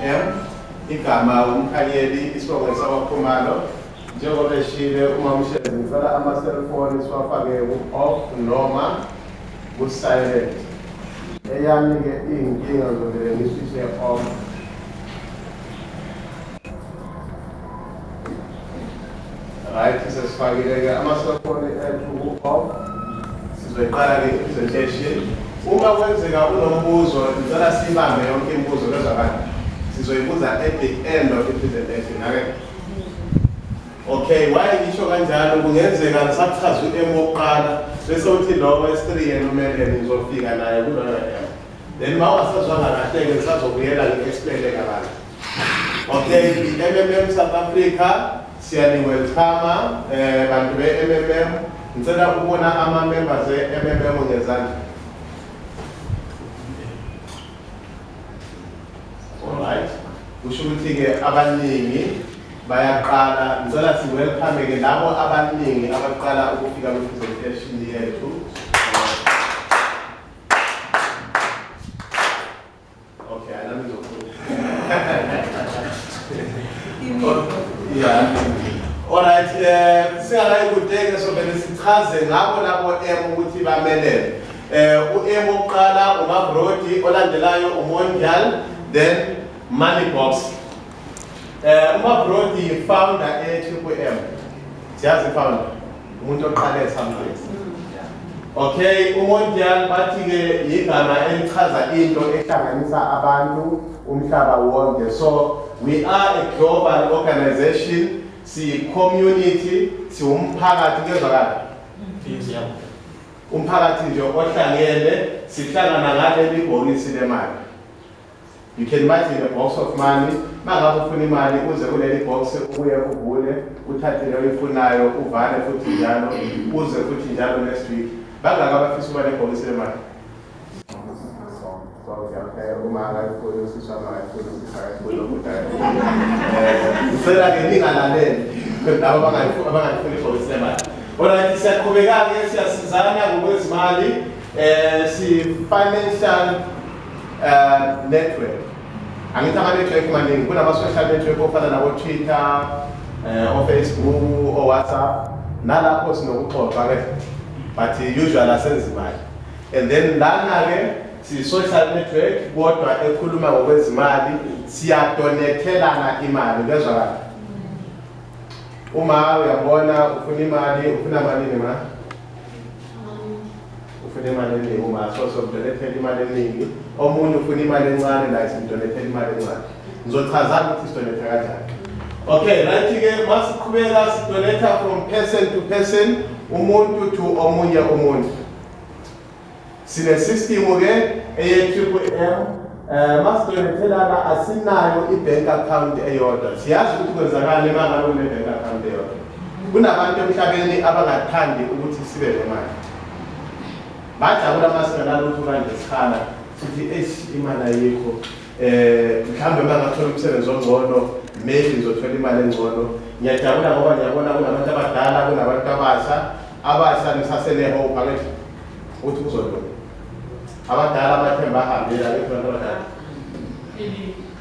M igama umkhanyeli isibongo sabaphumalo njengoba eshile uma umshayeli ngifaka ama-cellphone siwafake ku-off noma ku-silent. Eyami-ke iy'nkinga zovele ngisishe off. Right, sesifakile-ke ama-cellphone ethu ku-off. Sizoyiqala-ke i-presentation. Uma kwenzeka unombuzo, ngicela siyibambe yonke imibuzo lezwakala. Sizoyibuza at the end of the presentation, okay? Okay, why ngisho kanjalo kungenzeka ngisakuchaza u-M wokuqala bese uthi lo wes-3 yena umelele ngizofika naye kulo M. Then mawasazwanga kahle-ke ngisazobuyela ngi-explain kabanzi. Okay, i-MMM South Africa siyani-welcome bantu be-MMM. Ngicela ukubona ama-members e-MMM ngezandla. Alright, kusho ukuthi-ke abaningi bayaqala, ngicela si-welcome-ke labo abaningi abaqala ukufika kwi-presentation yethu. Okay, anami ngizokhuluma. Yeah. Alright, singakayi kude-ke sovele sichaze ngabo labo M ukuthi bamelele. U-M wokuqala uMabrodi, olandelayo uMondial, then Moneybox. uMabrodi founder e-Triple-M. Siyazi founder, umuntu oqale something. Okay, uMondial bathi-ke igama elichaza into ehlanganisa abantu umhlaba wonke. So we are a global organization, si-community, si-umphakathi kezwakala. Umphakathi nje ohlangene, sihlangana ngaleli bhokisi lemali. You can imagine a box of money. Mangabe ufuna imali uze kuleli box ubuye uvule uthathe leyo oyifunayo uvale futhi njalo uze futhi njalo next week. Bangaka abafisa ukuba nebhokisi lemali? Okay, uma akayifuni usiswa makayifuni usisakayifuni lokudala. Ngicela-ke ningalaleli labo abangayifuni ibhokisi lemali. Alright, siyaqhubeka-ke siyasizana ngokwezimali si-financial network. Angithi ama-network maningi, kunama-social network ofana nabo-Twitter, o-Facebook, o-WhatsApp, nalapho sinokuxoxa-ke, but usually asenzi imali. And then lana-ke si-social network kodwa ekhuluma ngokwezimali, siyadonethelana imali, kezwakala. Uma uyabona ufuna imali, ufuna malini ma? Ufuna imali eningi uma sokudonethela imali eningi. Omunye ufuna imali encane la sidonethela imali encane. Ngizochaza ukuthi sidonetha kanjani. Okay, right-ke masiqhubeka sidonetha from person to person, umuntu to omunye umuntu. Sine system-ke eye-Triple-M. Masidonethelana asinayo i-bank account eyodwa. Siyazi ukuthi kwenzakala imali une-bank account eyodwa. Kunabantu emhlabeni abangathandi ukuthi sibe nemali. Bajabula masinganalo ukuthi kanje sikhala sithi imali ayikho. Mhlambe mangathola umsebenzi ongcono, maybe ngizothola imali engcono. Ngiyajabula ngoba ngiyabona kunabantu abadala, kunabantu abasha nisasele hope akithi ukuthi kuzolunga. Abadala amathemba ahambile akekho abantu abadala.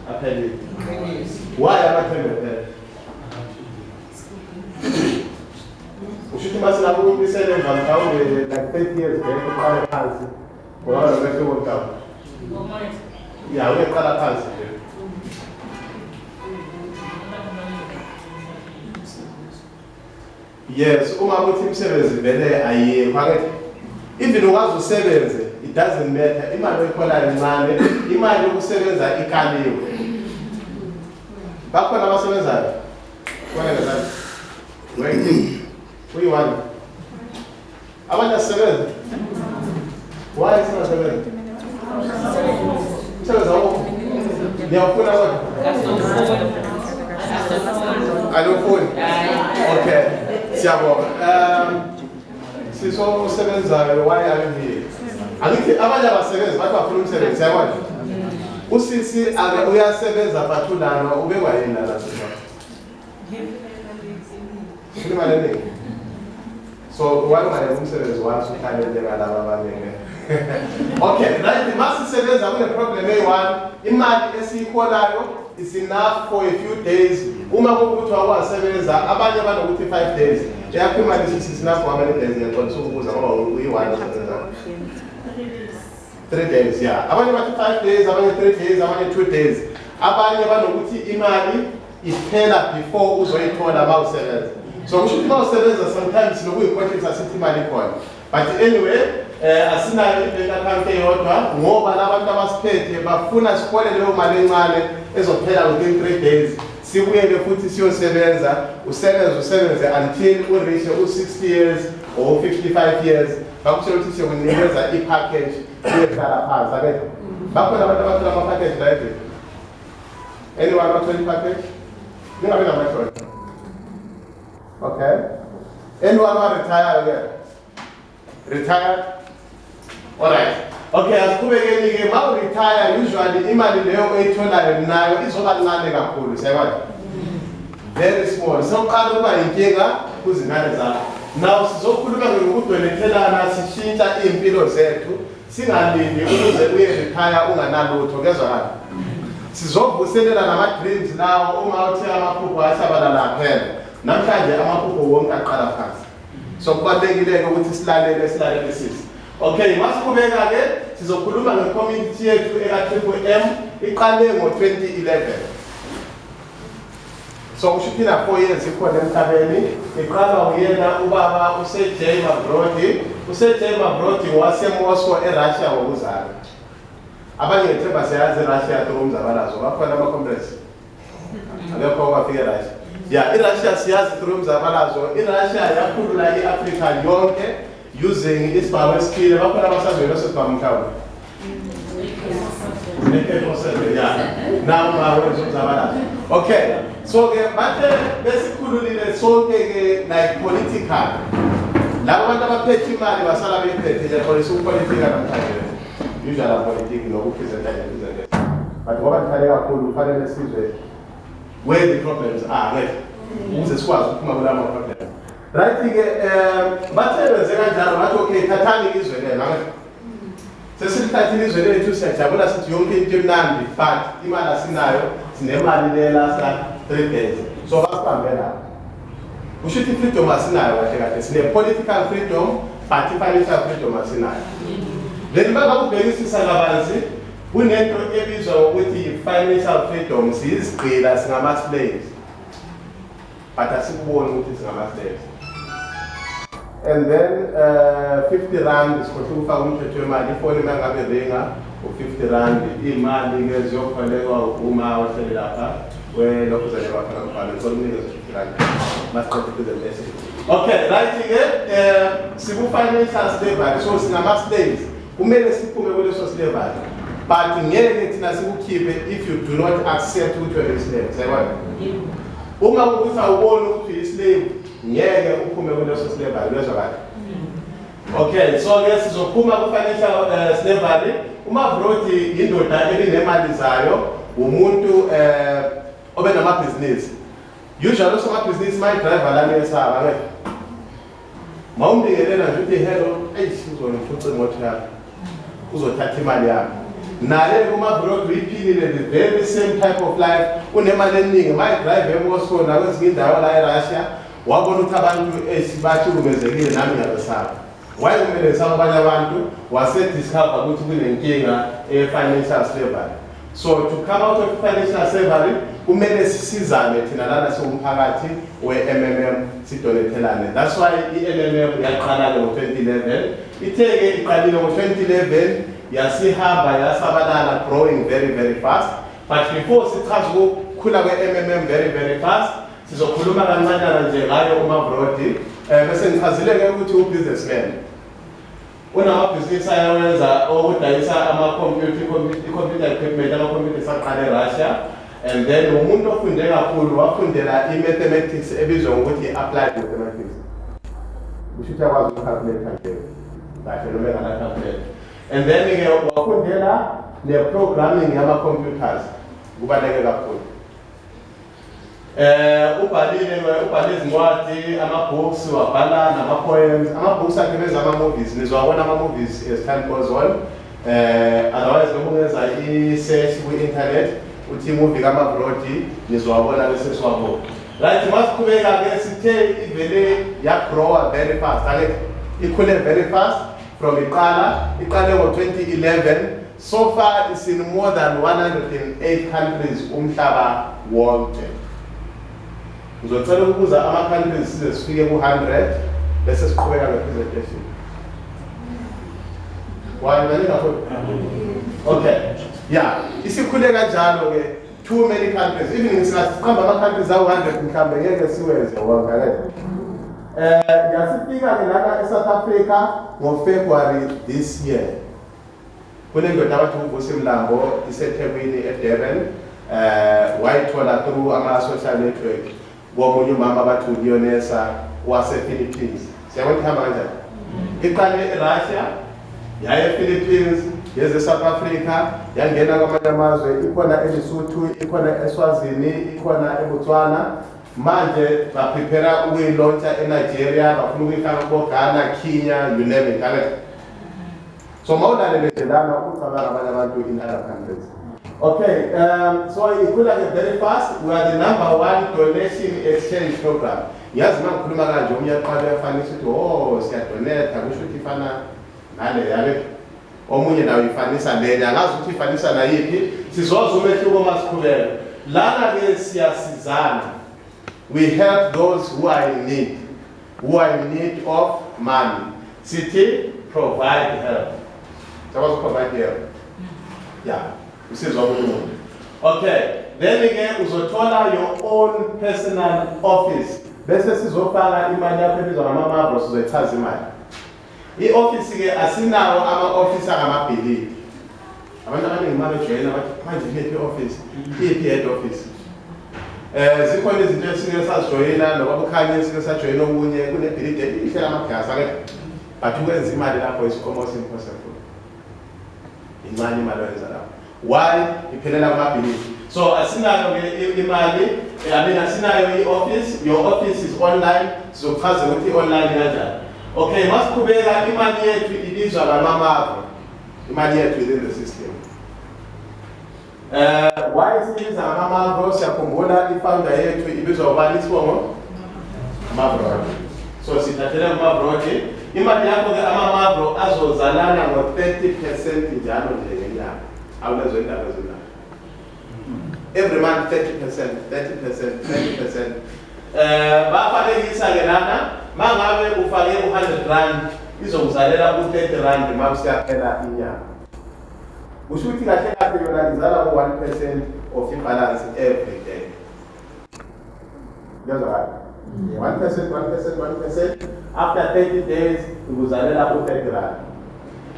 Aphelile. Why amathemba phela? Ushuthi masinabo ukusele emva mhlawumbe like 30 years back uqala phansi. Ngoba bese wonke. Yeah, uyeqala phansi nje. Yes, uma kuthi imisebenzi vele ayikho akithi. Even ukwazi usebenze, it doesn't matter. Imali ekhona encane, imali yokusebenza ikaliwe. Bakhona abasebenzayo. Kwena ngezansi. Waiting. Uyiwani. Abantu asebenza. Why singasebenza? Msebenza wakho. Ngiyafuna kodwa. Alofoni. Okay. Siyabonga. Siso usebenzayo, why are you here? Angithi abanye abasebenzi bathi bafuna umsebenzi yakwazi. Usisi uyasebenza bathulana ubekwa yini la sisa. Ufuna imali eningi. So why umsebenzi wakho ukhalele ngalaba abaningi? Okay, right, masisebenza kune-problem eyi-1, imali esiyikholayo is enough for a few days. Uma kukuthi wakwasebenza abanye banokuthi 5 days. Yakho imali is enough for how many days ngiyaqolisa ukubuza ngoba uyi-1 osebenza. 3 days, yeah. Abanye bathi 5 days, abanye 3 days, abanye 2 days. Abanye banokuthi imali iphela before uzoyithola mawusebenza. So kusho ukuthi mawusebenza sometimes nokuyikhohlisa asithi imali ikhona. But anyway, asinayo i-bank account eyodwa ngoba labantu abasiphethe bafuna sikhole leyo mali encane ezophela within 3 days. Sibuyele futhi siyosebenza, usebenze until ureach u-60 years or 55 years. Bakutshela ukuthi siyokunikeza i-package uyehlala phansi. Akekho? Bakhona abantu abathola ama-package la endlini? Anyone wathola i-package? Ningabe namahloni. Okay. Anyone wa-retire again? Retired? Alright. Okay, asiqhubekeni-ke ma-retire usually imali leyo oyitholayo nayo izoba ncane kakhulu, siyabona? Very small. Sokuqala ukuba inkinga kuzingane zakho. Now sizokhuluma ngokudonethelana sishintsha iy'mpilo zethu singalindi ukuze uye-retire unganalutho, kezwakala. Sizovuselela nama-dreams lawo uma uthe amaphupho asabalala phela. Namhlanje amaphupho wonke aqala phansi. So kubalulekile-ke ukuthi silalele sisi. Okay, masiqhubeka-ke sizokhuluma nge-community yethu eka-Triple M iqale ngo-2011. So kushuthi na 4 years ikhona emhlabeni. Iqala uyena ubaba uSergey Mavrodi. uSergey Mavrodi waseMoscow eRussia ngokuzalwa. Abanye ngethemba siyazi eRussia umzabalazo. Bakhona ama-conference. Akekho owafika eRussia. Yeah, iRussia siyazi umzabalazo. iRussia yakhulula i-Africa yonke using isibhamu esikhile. Bakhona abasazweni osibhamu mhlawumbe. Yeah. Now umzabalazo. Okay. So bathe besikhululile sonke-ke like political. Labo bantu abaphethe imali basala bephethe njeqolisa ukupolitika namhlanje. Usually politics nokupresenta nje. But ngoba nithale kakhulu kufanele sizwe where the problems are, right? Ukuze sikwazi ukuphuma kula ma-problem. Right-ke bathe benze kanjalo bathi okay thathani izwe lelo. Sesilithathile izwe lethu siyajabula sithi yonke into emnandi but imali asinayo sinemali lela sa 3 days. So basibambe lapho. Kusho ukuthi freedom asinayo kahle kahle. Sine-political freedom but financial freedom asinayo. Then bakubhekisisa kabanzi kunento ebizwa ngokuthi financial freedom sizigqila singama-slaves. But asikuboni ukuthi singama-slaves. And then 50 rand isikhohle ukufaka umthetho wemali ifoni uma ngabe ringa u-50 rand imali-ke ziyokholekwa uma wahleli lapha welokhu uzalelwa khona kubhalwe kunikeza 50 rand masiqede kuze message. Okay, right-ke siku-financial slavery, so singama-slaves kumele siphume kuleso slavery but ngeke thina sikukhiphe if you do not accept ukuthi you're a slave. Sayibona? Uma ukuthi awuboni ukuthi uyi-slave ngeke uphume kuleso slavery, lezwakala. Okay, so-ke sizophuma ku-financial slavery. uMavrodi indoda ebinemali zayo, umuntu obe namabhizinisi. Usually osomabhizinisi mayidrayiva lana esaba ke. Mawumbingelela nje uthi hello, uzonifuca imoto yakho. Uzothatha imali yakho. Naye uMavrodi uyiphilile the very same type of life. Unemali eningi mayidrayiva eMoscow nakwezinye indawo la eRussia. Wabona ukuthi abantu esibahlukumezekile nami ngiyabesaba. Wayekumele saba abanye abantu wase-discover ukuthi kunenkinga e-financial slavery. So to come out of financial slavery kumele sisizane thina lana siwumphakathi we-MMM sidonethelane. That's why i-MMM yaqala ngo-2011. Ithe-ke iqalile ngo-2011 yasihamba yasabalala growing very fast. But before sichaza ukukhula kwe-MMM very fast sizokhuluma kancanyana nje ngayo uMavrodi. Bese ngichazile-ke ukuthi u-businessman unamabhizinisi ayawenza okudayisa i-computer equipment, ama-computer saqala eRussia. And then umuntu ofunde kakhulu wafundela i-mathematics ebizwa ngokuthi i-applied mathematics. Kusho ukuthi yakwazi uku-calculate kahle noma engana-calculate. And then-ke wafundela ne-programming yama-computers kubaluleke kakhulu. ubhale izincwadi, ama-books, wabhala nama-poems. Ama-books akhe benza ama-movies, nizwabona ama-movies as time goes on. Otherwise noma ungenza i-search kwi-internet uthi imovie kaMavrodi nizwabona bese siwabona. Right, masiqhubeka-ke sithe ivele yagrowa very fast. Ikhule very fast from iqale ngo-2011. So far it's in more than 108 countries umhlaba wonke. Ngizocela ukubuza ama-countries size sifike ku-100 bese siqhubeka nge-presentation. Okay, yeah, isikhule kanjalo-ke, too many countries. Even singasiqamba ama-countries awu-100 mhlawumbe ngeke siwenze wangale. Yasifika-ke lana eSouth Africa ngoFebruary this year. Kunendoda abathi uVusi Mlambo iseThekwini eDurban, wayithola through ama-social network komunye umama abathi uLeonessa wase-Philippines. Siyabona ihamba kanjani? Iqale eRussia, yaya ePhilippines, yeze eSouth Africa, yangena kwamanye amazwe, ikhona eLesotho, ikhona eSwazini, ikhona eBotswana. Manje baprepare ukuyilauncha eNigeria, bafuna ukuyifaka koGhana, Kenya, you name it. So mawulalele lana ukucabanga abanye abantu in other countries. Okay, so ikhula very fast. We are the #1 donation exchange program. Yazi mangikhuluma kanje umnye aqale yafanisa ukuthi oh siyadonate akusho ukuthi ifana nale yale. Omunye nawo ifanisa lena angazi ukuthi ifanisa na yipi. Sizozwa umehluko masikhuleka. Lana ke siyasizana. We help those who are in need of money. Sithi provide help. Someone provide help. Yeah. Okay. Then again, uzothola your own personal office. Bese sizofaka imali yakho ebizwa ngama-Mavro sizoyichaza imali. I-office ke asinawo ama-office angamabhilidi. Abantu abaningi mabejoyina bathi manje ngiphi i-office? Iphi head office? Zikhona izinto esike sazijoyina noba bukhanye esike sajoyina okunye kunebhilidi elihle lamagasi ake. But ukwenza imali lapho is almost impossible. Imali wenza lapho. Why? Iphelela kumabhilidi. So asinayo imali, asinayo i-office. Your office is online. Sizochaza ukuthi online kanjani. Okay, masiqhubeka imali yethu ibizwa ngama-Mavro. Imali yethu within the system. Why sibiza ngama-Mavro? Siyakhumbula i-founder yethu ibizwa ubani isibongo? Mavro. So sithathela kuma-Mavro. Imali yakho ke ama-Mavro azozalana ngo-30% njalo nje ngenyanga. Awulezo indaba ezindaba. Every month 30%. Bafanekisa ke lana mangabe ufake u100 izokuzalela ku30 mawusiyaphela inyanga. Usho ukuthi kahle kahle yona izala ku1% of balance every day. Yazwa 1%. After 30 days ukuzalela ku30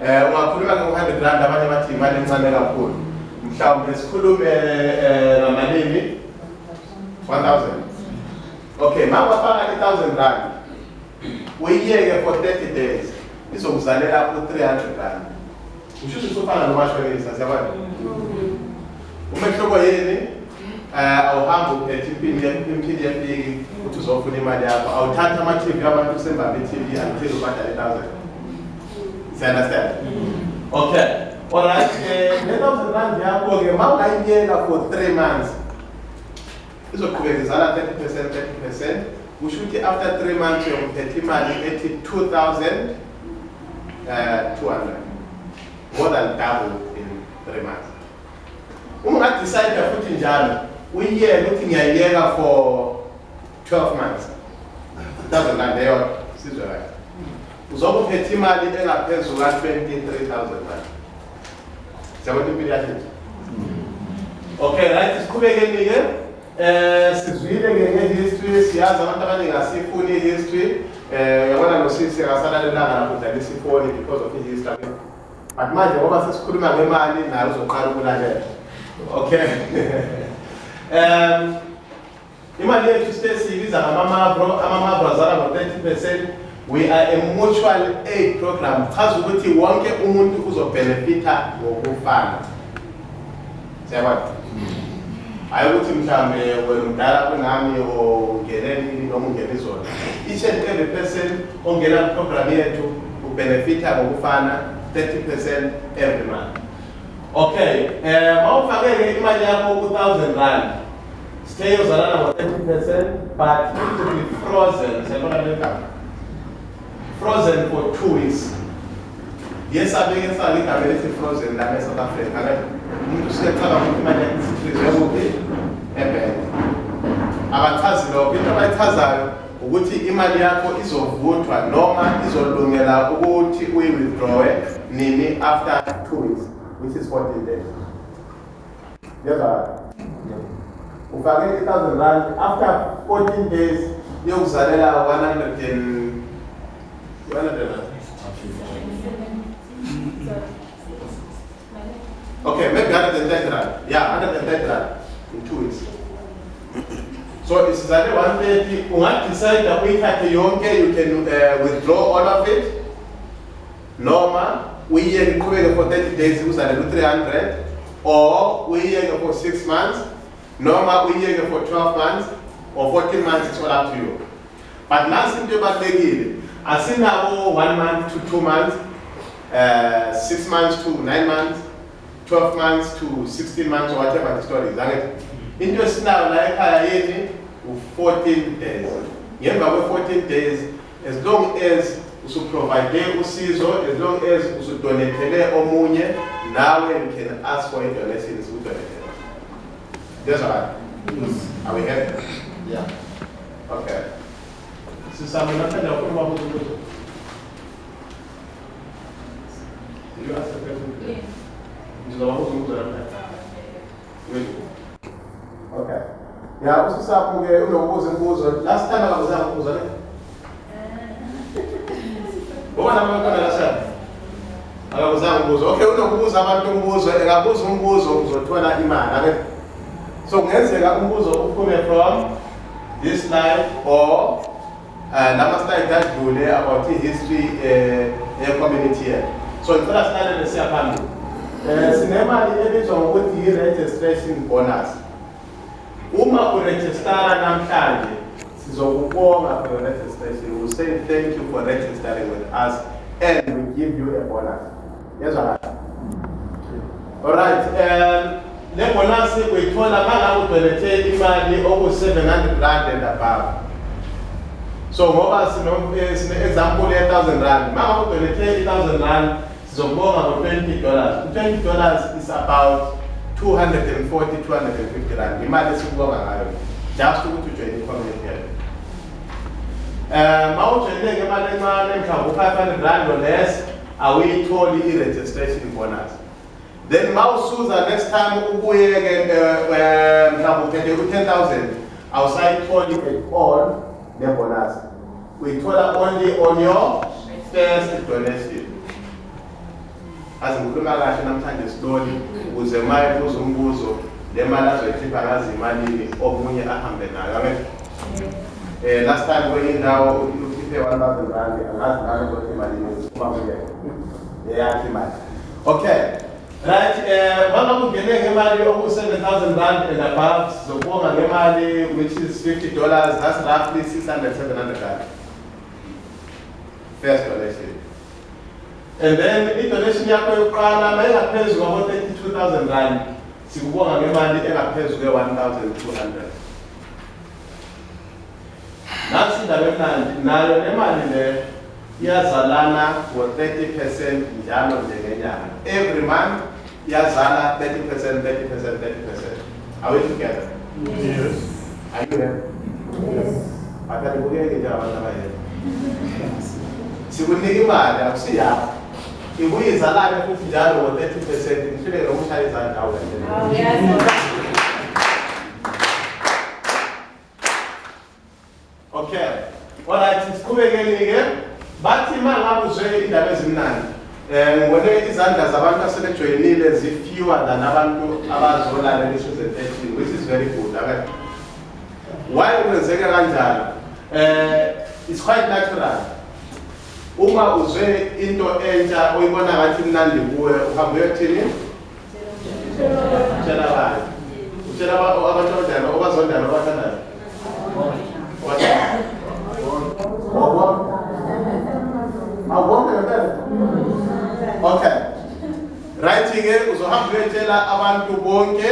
ungakhuluma nge100 abanye bathi imali encane kakhulu. Mhlawumbe sikhulume ngamalini 1000. Okay, mawafaka 1000 uyiyeke for 30 days izokuzalela ku300. Usho ukuthi usufana nomashonisa siyabona. Umehluko yini? Awuhambi uphethe impini yempiki ukuthi uzofuna imali yakho. Awuthatha ama-TV abantu usembambe i-TV until ubhadale 1000. You understand? Okay. Alright. Le-1000 yakho ke mawungayiyeka for 3 months. Izoqhubeka izala 30%. Usho ukuthi after 3 months uyophethe imali ethi 2200. More than double in 3 months. Uma decide futhi njalo uyiyeke ukuthi ngiyayiyeka for 12 months. 1000 leyo sizwe right. Uzobe uphethe imali engaphezulu ka 23,000. Siyabona impilo yakhe. Okay, right, siqhubekeni ke. Sizwile nge-history, siyazi abantu abaningi asifuni i-history. Yabona nosisi akasalalelanga lapho udlala isifoni because of i-history. But manje ngoba sesikhuluma ngemali nayo uzoqala ukulalela. Okay. Imali yethu sesiyibiza ngama-Mavro, ama-Mavro azala ngo-30%. We are a mutual aid program. Chaza ukuthi wonke umuntu uzobenefita ngokufana. Siyabona? hayi ukuthi mhlambe wena umdala kunami ongeneni noma ungena izona. Each and every person ongena ku-program yethu ubenefita ngokufana 30% every month. Okay, mawufakeke imali yakho ku-1,000 stay uzalana ngo-30%, but it will be frozen. Frozen for 2 weeks. Yes, I think it's a little frozen in South Africa. Umuntu siyacaba ukuthi imali yakhe isifrizwe kuphi ebhenki. Abachazi lokho, into abayichazayo ukuthi imali yakho izovuthwa noma izolungela ukuthi uyi-withdraw nini after 2 weeks, which is 14 days. Yezwa? Ufake 1,000 rand, after 14 days yokuzalela 100. Okay, maybe 130 rand. Yeah, 130 rand in 2 weeks. So it's exactly 130. Unga decide that we have you can withdraw all of it. Normal, we can for 30 days, you can 300, or we can for 6 months. Normal, we can for 12 months or 14 months. It's all up to you. But nothing to about the I see now 1 month to 2 months, 6 months to 9 months, 12 months to 16 months, or whatever the story is. Interest now like 14 days. Yeah, but 14 days, as long as you provide usizo, as long as you donate omunye, now you can ask for a donation. That's right. Yes. Are we here? Yeah. Okay. So someone else has a question. Did you ask a question? Yes. Okay. Yeah, what's up? Last time I was out, was it? What am I going to say? I was out. Okay, we don't use about Umbuzo, and I was Umbuzo, so 20 Iman. So, let's say Umbuzo coming from this life or Namaste that do about the history community here. So, in first time, let's say a family. Cinema is on what the registration bonus. Uma uregister namhlanje sizokubonga for your registration. We will say thank you for registering with us and we give you a bonus. Yes or not? Alright, the bonus we told about donate imali over 700 rand and above. So what is an example 8,000 rand. Now we donate 8,000 rand sizokubonga for $20. $20 is about 240, 250 rand. Imali sikubonga ngayo. Just to join the community. Mawujoyine ngemali encane mhlawumbe 500 rand or less, awuyitholi i-registration bonus. Then mawusuza next time ubuye mhlawumbe uthethe ku-10,000, awusayitholi at all the bonus. Uyithola only on your first donation. As ngikhuluma kahle namhlanje slowly ukuze maye kuze umbuzo le mali azoyikhipha ngazi imalini omunye ahambe nayo. Last time we now ukhiphe 1,000 rand angazi ngabe ukuthi imalini uma kuye. Yeah, imali. Okay. Right, mama kungene ngemali oku 7,000 rand and above sizobonga ngemali which is $50, that's roughly 600, 700 rand. First donation. And then i-donation yakho yokuqala mayingaphezu kwabo 32,000 rand sikubonga ngemali engaphezu kwe-1,200. Nasi indaba emnandi nayo le mali le iyazalana for 30% njalo njengenyanga. Every month iyazala 30%, 30%, 30%. Are we together? Yes. Are you here? Yes. Akalibukeke nje abantu abayedwa. Sikunika imali akusiyapho. Ibuyizalane futhi njalo ngo-30%, ngifike nokushaya izandla awulandela. Okay. Alright, siqhubekeni-ke. Bathi uma ngabe uzwe indaba ezimnandi. Ngibone izandla zabantu asebejoyinile zi-fewer than abantu abazolalela i-presentation, which is very good. Okay? Why kwenzeke kanjalo? It's quite natural. Uma uzwe into entsha oyibona ngathi mnandi kuwe uhambe uyothini? Utshela abantu. Utshela abantu abazondana abathandayo okay right-ke uzohamba uyotshela abantu bonke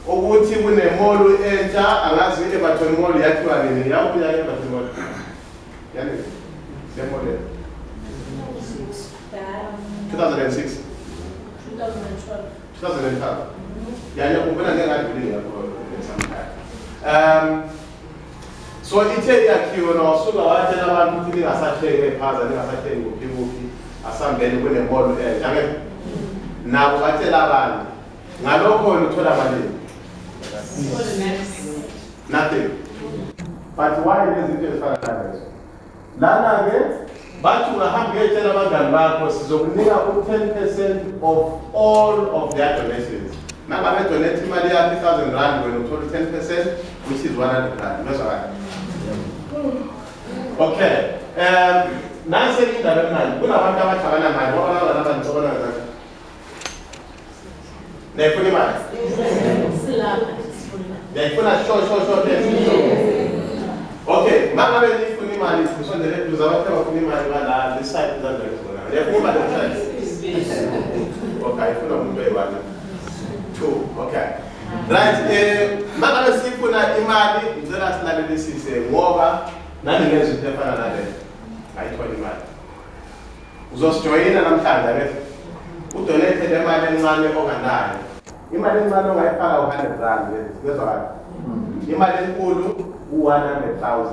ukuthi kunemolu entsha angazi i-Everton Mall yakhiwa nini yakuya i-Everton Mall yani lemole 2006 2012 yani ukubona ngengadluli yakho so ithe yakhiwa nosuka watshela abantu ukuthi ningasahleki ephaza ningasahleki kuphi asambeni kunemolu entsha ke nabo batshela abantu ngalokho uthola malini nothing but why izinto ezifana nalezo lana ke bathi ungahamba uyotshela abangani bakho sizokunika u-10% of all of their donations nangabe donate imali yakho 1,000 rand wena uthola 10% which is 100 rand mezwakala okay nase indaba emnandi kunabantu abahlabana mali ngoba abantu sobona ngathi nefuna imali yayifuna short okay mangabe nifuna imali usondele kuze abantu abafuna imali bala this side uzandakuzona yafuna imali okay ifuna umuntu oyi-1 2 okay right mangabe sifuna imali ngicela silalelisise ngoba nani ngenza into efana nale ayithola imali uzosijoyina namhlanje ke udonate le mali encane onganayo imali encane ongayifaka u100 rand ngezwakala imali enkulu u100,000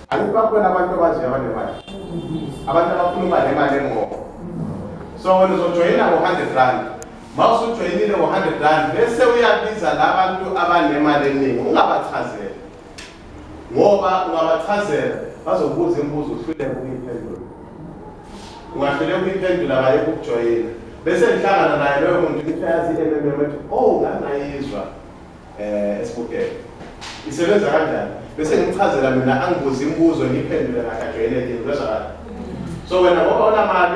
Alipakuwa na abantu abazi abanemali. Abantu abafuna imali engoba. So wena uzojoyina ngo100 rand. Mawusu joyinile ngo100 rand bese uyabiza labantu abanemali eningi ungabachazela. Ngoba ungabachazela bazobuza imibuzo uhlule ukuyiphendula. Ungahlule ukuyiphendula baye ukujoyina. Bese nihlangana naye loyo muntu niyazi MMM ethi oh nganayizwa esibukele. Isebenza kanjani? Bese ngimchazela mina angibuza imibuzo ngiphendule kahle ajoyine into. So wena ngoba una mali